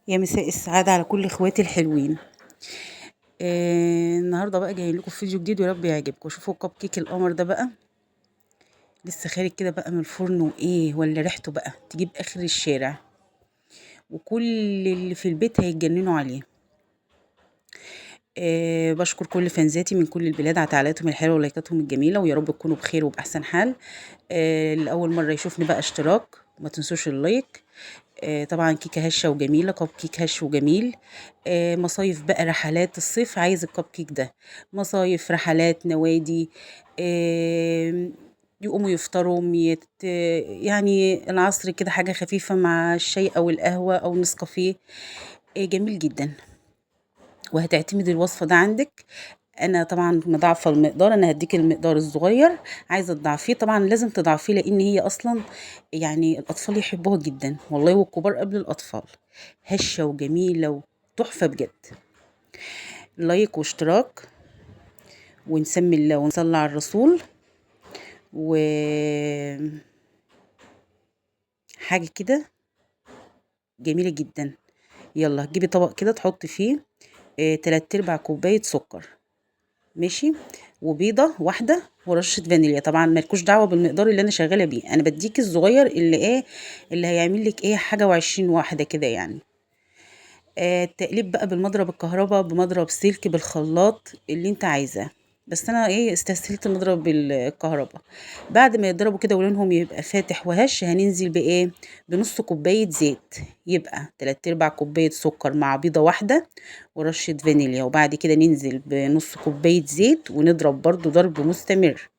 يا مساء السعادة على كل اخواتي الحلوين. النهارده بقى جايين لكم في فيديو جديد ويا رب يعجبكم. شوفوا الكب كيك القمر ده بقى لسه خارج كده بقى من الفرن، وايه ولا ريحته بقى تجيب اخر الشارع، وكل اللي في البيت هيتجننوا عليه. بشكر كل فانزاتي من كل البلاد على تعليقاتهم الحلوه ولايكاتهم الجميله، ويا رب تكونوا بخير وباحسن حال. لاول مره يشوفني بقى اشتراك، ما تنسوش اللايك. طبعا كيكه هشه وجميله، كب كيك هش وجميل. مصايف بقى، رحلات الصيف عايز الكب كيك ده. مصايف، رحلات، نوادي. يقوموا يفطروا يعني العصر كده حاجة خفيفة مع الشاي أو القهوة أو نسكافيه. جميل جدا. وهتعتمد الوصفة ده عندك. انا طبعا مضاعفه المقدار، انا هديك المقدار الصغير. عايزه تضاعفيه طبعا لازم تضاعفيه، لان هي اصلا يعني الاطفال يحبوها جدا والله، والكبار قبل الاطفال. هشه وجميله وتحفه بجد. لايك واشتراك، ونسمي الله ونصلي على الرسول. وحاجه كده جميله جدا. يلا جيبي طبق كده تحطي فيه 3/4 كوبايه سكر، ماشي، وبيضة واحدة ورشة فانيليا. طبعا مالكوش دعوة بالمقدار اللي انا شغالة بيه، انا بديك الصغير اللي ايه، اللي هيعمل لك ايه حاجة وعشرين واحدة كده يعني. التقليب بقى بالمضرب الكهرباء، بمضرب سلك، بالخلاط اللي انت عايزاه. بس انا ايه استسهلت المضرب بالكهرباء. بعد ما يضربوا كده ولونهم يبقى فاتح وهش، هننزل بايه، بنص كوباية زيت. يبقى 3/4 كوباية سكر مع بيضة واحدة ورشة فانيليا، وبعد كده ننزل بنص كوباية زيت ونضرب برضو ضرب مستمر.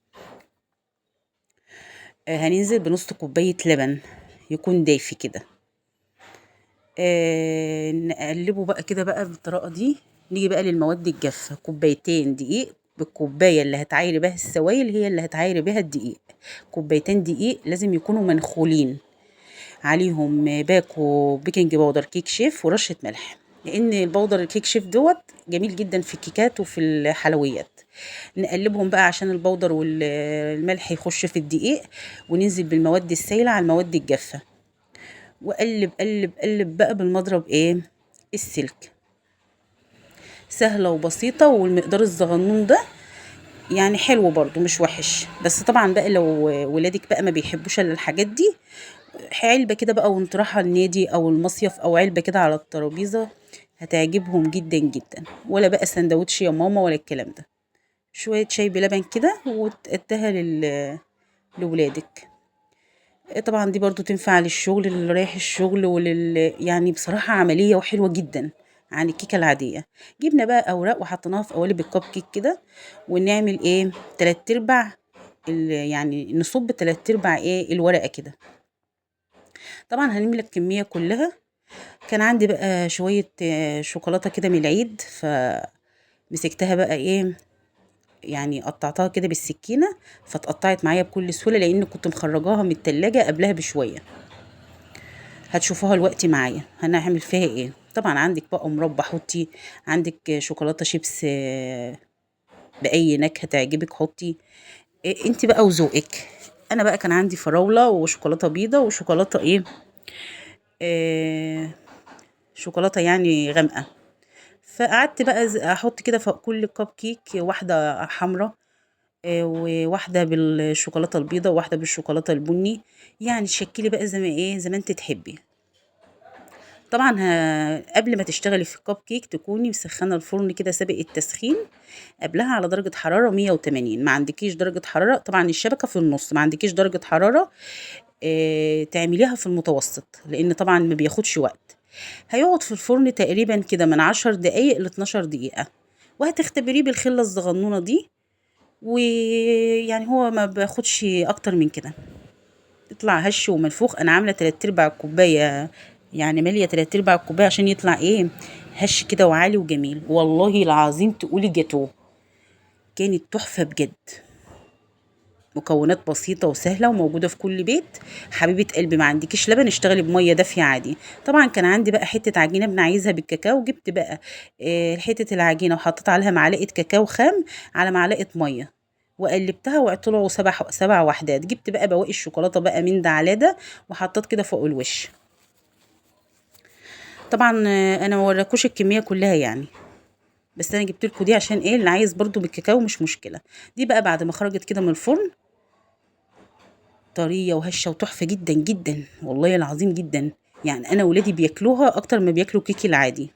هننزل بنص كوباية لبن يكون دافي كده. نقلبه بقى كده بقى بالطريقة دي. نيجي بقى للمواد الجافة، كوبايتين دقيق بالكوباية اللي هتعايري بها السوائل، هي اللي هتعايري بها الدقيق. كوبايتين دقيق لازم يكونوا منخولين، عليهم باكو بيكنج باودر كيك شيف ورشة ملح، لان البودر الكيك شيف دوت جميل جدا في الكيكات وفي الحلويات. نقلبهم بقى عشان البودر والملح يخش في الدقيق، وننزل بالمواد السائلة على المواد الجافة، وقلب قلب قلب بقى بالمضرب ايه، السلك. سهلة وبسيطة، والمقدار الصغنون ده يعني حلو برضو مش وحش. بس طبعا بقى لو ولادك بقى ما بيحبوش الا الحاجات دي، علبة كده بقى وانت رايحة النادي او المصيف، او علبة كده على الترابيزة، هتعجبهم جدا جدا. ولا بقى سندوتش يا ماما ولا الكلام ده. شوية شاي بلبن كده وتديها لولادك. طبعا دي برضو تنفع للشغل، اللي رايح الشغل يعني بصراحة عملية وحلوة جدا عن الكيكة العادية. جبنا بقى أوراق وحطيناها في قوالب الكب كيك كده، ونعمل ايه 3/4 يعني نصب 3/4 ايه الورقة كده. طبعا هنملى الكمية كلها. كان عندي بقى شوية شوكولاتة كده من العيد، فمسكتها بقى ايه، يعني قطعتها كده بالسكينة، فاتقطعت معايا بكل سهولة لان كنت مخرجاها من التلاجة قبلها بشوية. هتشوفوها الوقت معايا هنعمل فيها ايه. طبعا عندك بقى مربى حطي، عندك شوكولاتة شيبس بأي نكهة تعجبك حطي. إيه انت بقى وذوقك. انا بقى كان عندي فراولة وشوكولاتة بيضة وشوكولاتة ايه، آه شوكولاتة يعني غامقة. فقعدت بقى احط كده فوق كل كب كيك واحدة حمرا، وواحدة بالشوكولاتة البيضة وواحدة بالشوكولاتة البني. يعني شكلي بقى زي ما ايه، زي ما انت تحبي. طبعا قبل ما تشتغلي في الكب كيك تكوني مسخنه الفرن كده سابق التسخين قبلها على درجه حراره 180. ما عندكيش درجه حراره، طبعا الشبكه في النص، ما عندكيش درجه حراره تعمليها في المتوسط، لان طبعا ما بياخدش وقت. هيقعد في الفرن تقريبا كده من 10 دقايق ل 12 دقيقه، وهتختبريه بالخله الصغنونه دي. ويعني هو ما بياخدش اكتر من كده. يطلع هش ومنفوخ. انا عامله 3/4 كوبايه، يعني ماليه 3/4 كوبايه عشان يطلع ايه، هش كده وعالي وجميل. والله العظيم تقولي جاتوه. كانت تحفه بجد. مكونات بسيطه وسهله وموجوده في كل بيت. حبيبه قلبي ما عندكيش لبن اشتغلي بميه دافيه عادي. طبعا كان عندي بقى حته عجينه عايزها بالكاكاو، جبت بقى حته العجينه وحطيت عليها معلقه كاكاو خام على معلقه ميه، وقلبتها وطلعوا سبع وحدات. جبت بقى بواقي الشوكولاته بقى من ده على ده، وحطيت كده فوق الوش. طبعا انا ما وراكوش الكميه كلها يعني، بس انا جبت لكم دي عشان ايه اللي عايز برضو بالكاكاو مش مشكله. دي بقى بعد ما خرجت كده من الفرن طريه وهشه وتحفه جدا جدا والله العظيم جدا. يعني انا ولادي بياكلوها اكتر ما بياكلوا الكيك العادي.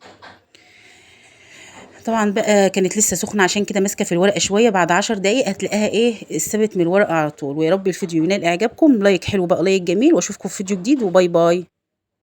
طبعا بقى كانت لسه سخنه عشان كده ماسكه في الورقه شويه، بعد 10 دقايق هتلاقيها ايه استوت من الورقه على طول. ويا رب الفيديو ينال اعجابكم، لايك حلو بقى لايك جميل، واشوفكم في فيديو جديد وباي باي.